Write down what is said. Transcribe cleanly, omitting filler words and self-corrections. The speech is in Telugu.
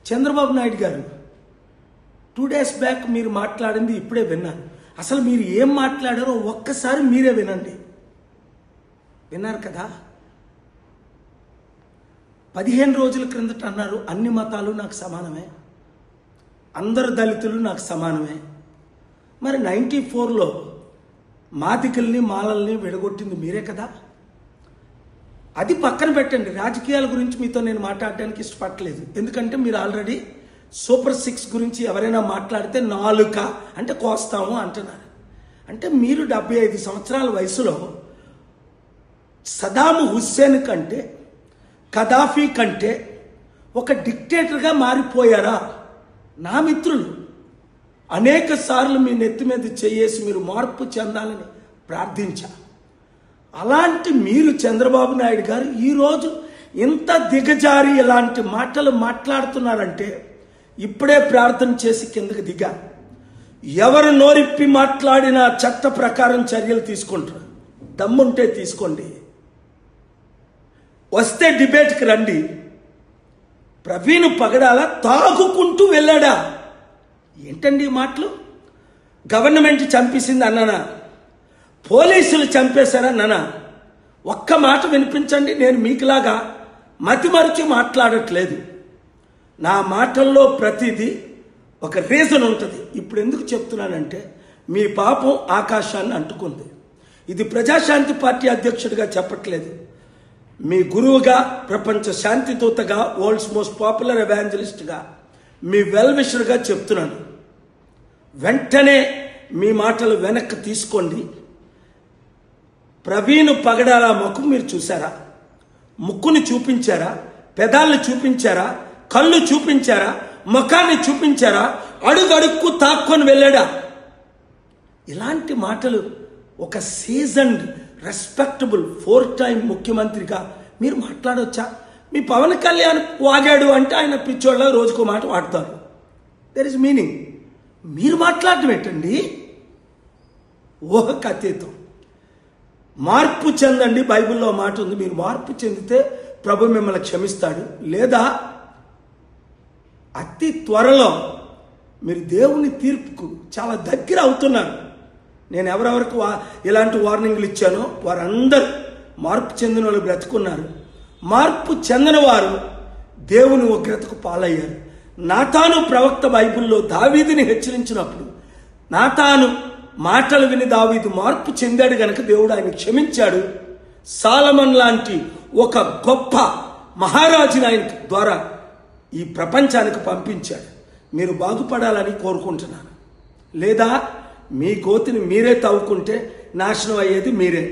చంద్రబాబు నాయుడు గారు 2 days బ్యాక్ మీరు మాట్లాడింది ఇప్పుడే విన్నాను. అసలు మీరు ఏం మాట్లాడారో ఒక్కసారి మీరే వినండి. విన్నారు కదా? 15 రోజుల క్రిందట అన్నారు అన్ని మతాలు నాకు సమానమే, అందరు దళితులు నాకు సమానమే. మరి 94లో మాదికల్ని మాలల్ని విడగొట్టింది మీరే కదా. అది పక్కన పెట్టండి. రాజకీయాల గురించి మీతో నేను మాట్లాడడానికి ఇష్టపడలేదు. ఎందుకంటే మీరు ఆల్రెడీ సూపర్ 6 గురించి ఎవరైనా మాట్లాడితే నాలుక అంటే కోస్తాము అంటున్నారు. అంటే మీరు 75 సంవత్సరాల వయసులో సదాం హుస్సేన్ కంటే కదాఫీ కంటే ఒక డిక్టేటర్గా మారిపోయారా? నా మిత్రులు అనేక సార్లు మీ నెత్తి మీద చేయేసి మీరు మార్పు చెందాలని ప్రార్థించా. అలాంటి మీరు చంద్రబాబు నాయుడు గారు ఈరోజు ఇంత దిగజారి ఇలాంటి మాటలు మాట్లాడుతున్నారంటే ఇప్పుడే ప్రార్థన చేసి కిందకి దిగా. ఎవరు నోరిప్పి మాట్లాడినా చట్ట ప్రకారం చర్యలు తీసుకుంటారు. దమ్ముంటే తీసుకోండి. వస్తే డిబేట్కి రండి. ప్రవీణ్ పగడాల తాగుకుంటూ వెళ్ళాడా? ఏంటండి ఈ మాటలు? గవర్నమెంట్ చంపేసింది అన్నానా? పోలీసులు చంపేశారన్నానా? ఒక్క మాట వినిపించండి. నేను మీకులాగా మతిమరిచి మాట్లాడట్లేదు. నా మాటల్లో ప్రతిదీ ఒక రీజన్ ఉంటుంది. ఇప్పుడు ఎందుకు చెప్తున్నానంటే మీ పాపం ఆకాశాన్ని అంటుకుంది. ఇది ప్రజాశాంతి పార్టీ అధ్యక్షుడిగా చెప్పట్లేదు. మీ గురువుగా, ప్రపంచ శాంతి దూతగా, వరల్డ్స్ మోస్ట్ పాపులర్ ఎవాంజలిస్ట్గా, మీ వెల్ విషర్గా చెప్తున్నాను. వెంటనే మీ మాటలు వెనక్కి తీసుకోండి. ప్రవీణ్ పగడాల ముఖం మీరు చూసారా? ముక్కుని చూపించారా? పెదాలను చూపించారా? కళ్ళు చూపించారా? ముఖాన్ని చూపించారా? అడుగడుక్కు తాక్కొని వెళ్ళాడా? ఇలాంటి మాటలు ఒక సీజన్డ్ రెస్పెక్టబుల్ 4 టైం ముఖ్యమంత్రిగా మీరు మాట్లాడవచ్చా? మీ పవన్ కళ్యాణ్ వాగాడు అంటే ఆయన పిచ్చోళ్ళ రోజుకో మాట వాడతారు. There is meaning. మీరు మాట్లాడటం ఏంటండి? ఊహకు అతీతం. మార్పు చెందండి. బైబిల్లో మాట ఉంది. మీరు మార్పు చెందితే ప్రభు మిమ్మల్ని క్షమిస్తాడు. లేదా అతి త్వరలో మీరు దేవుని తీర్పుకు చాలా దగ్గర అవుతున్నారు. నేను ఎవరెవరికి ఇలాంటి వార్నింగ్లు ఇచ్చానో వారందరూ మార్పు చెందిన వాళ్ళు బ్రతుకున్నారు. మార్పు చెందిన వారు దేవుని ఉగ్రతకు పాలయ్యారు. నాతాను ప్రవక్త బైబిల్లో దావీదుని హెచ్చరించినప్పుడు నాతాను మాటలు విని దావీదు మార్పు చెందాడు గనక దేవుడు ఆయన క్షమించాడు. సాలమన్ లాంటి ఒక గొప్ప మహారాజుని ఆయన ద్వారా ఈ ప్రపంచానికి పంపించాడు. మీరు బాగుపడాలని కోరుకుంటున్నాను. లేదా మీ గోతిని మీరే తవ్వుకుంటే నాశనం అయ్యేది మీరే.